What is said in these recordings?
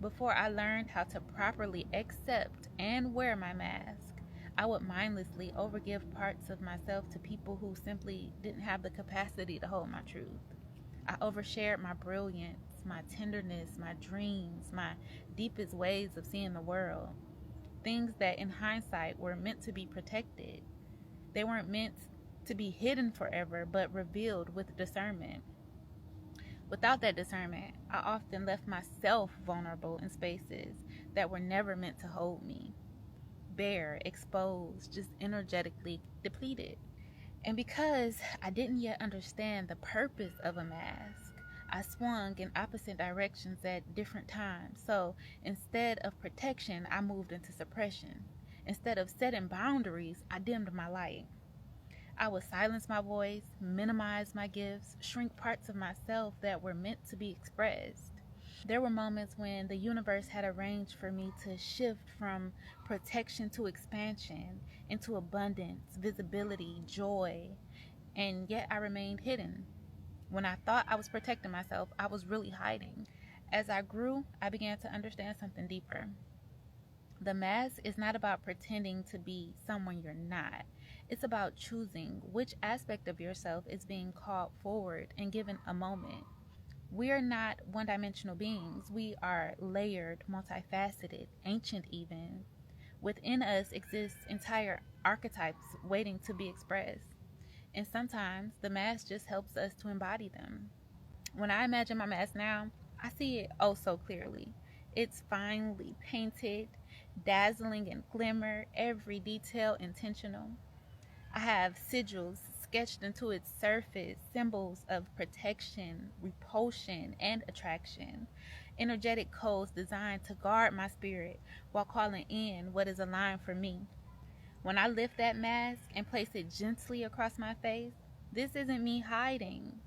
Before I learned how to properly accept and wear my mask, I would mindlessly overgive parts of myself to people who simply didn't have the capacity to hold my truth. I overshared my brilliance, my tenderness, my dreams, my deepest ways of seeing the world. Things that in hindsight were meant to be protected. They weren't meant to be hidden forever, but revealed with discernment. Without that discernment, I often left myself vulnerable in spaces that were never meant to hold me, bare, exposed, just energetically depleted. And because I didn't yet understand the purpose of a mask, I swung in opposite directions at different times. So instead of protection, I moved into suppression. Instead of setting boundaries, I dimmed my light. I would silence my voice, minimize my gifts, shrink parts of myself that were meant to be expressed. There were moments when the universe had arranged for me to shift from protection to expansion, into abundance, visibility, joy, and yet I remained hidden. When I thought I was protecting myself, I was really hiding. As I grew, I began to understand something deeper. The mask is not about pretending to be someone you're not. It's about choosing which aspect of yourself is being called forward and given a moment. We are not one dimensional beings. We are layered, multifaceted, ancient even. Within us exists entire archetypes waiting to be expressed. And sometimes the mask just helps us to embody them. When I imagine my mask now, I see it oh so clearly. It's finely painted, dazzling in glimmer, every detail intentional. I have sigils sketched into its surface, symbols of protection, repulsion, and attraction. Energetic codes designed to guard my spirit while calling in what is aligned for me. When I lift that mask and place it gently across my face, this isn't me hiding.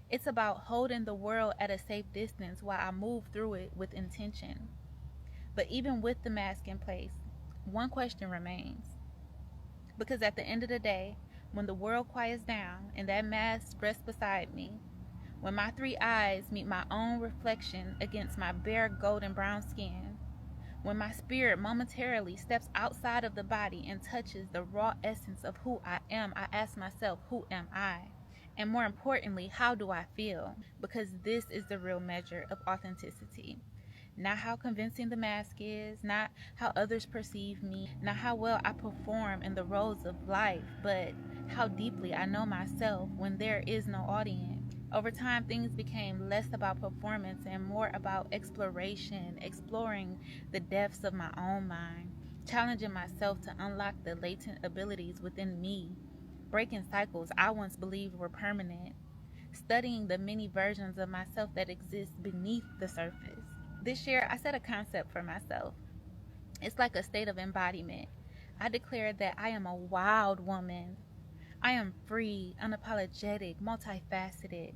It's about holding the world at a safe distance while I move through it with intention. But even with the mask in place, one question remains. Because at the end of the day, when the world quiets down and that mask rests beside me, when my three eyes meet my own reflection against my bare golden brown skin, when my spirit momentarily steps outside of the body and touches the raw essence of who I am, I ask myself, who am I? And more importantly, how do I feel? Because this is the real measure of authenticity. Not how convincing the mask is, not how others perceive me, not how well I perform in the roles of life, but how deeply I know myself when there is no audience. Over time, things became less about performance and more about exploration, exploring the depths of my own mind, challenging myself to unlock the latent abilities within me, breaking cycles I once believed were permanent, studying the many versions of myself that exist beneath the surface. This year, I set a concept for myself. It's like a state of embodiment. I declare that I am a wild woman. I am free, unapologetic, multifaceted,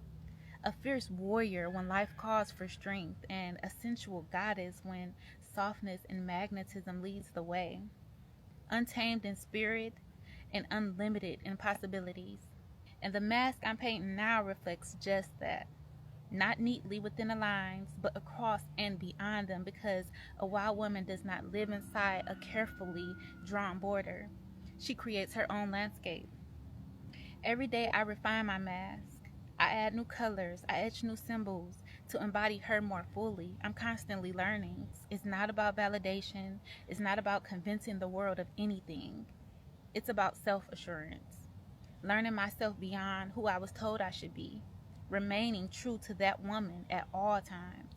a fierce warrior when life calls for strength, and a sensual goddess when softness and magnetism leads the way. Untamed in spirit and unlimited in possibilities. And the mask I'm painting now reflects just that. Not neatly within the lines, but across and beyond them, because a wild woman does not live inside a carefully drawn border. She creates her own landscape. Every day I refine my mask. I add new colors, I etch new symbols to embody her more fully. I'm constantly learning. It's not about validation, it's not about convincing the world of anything. It's about self-assurance, learning myself beyond who I was told I should be, remaining true to that woman at all times.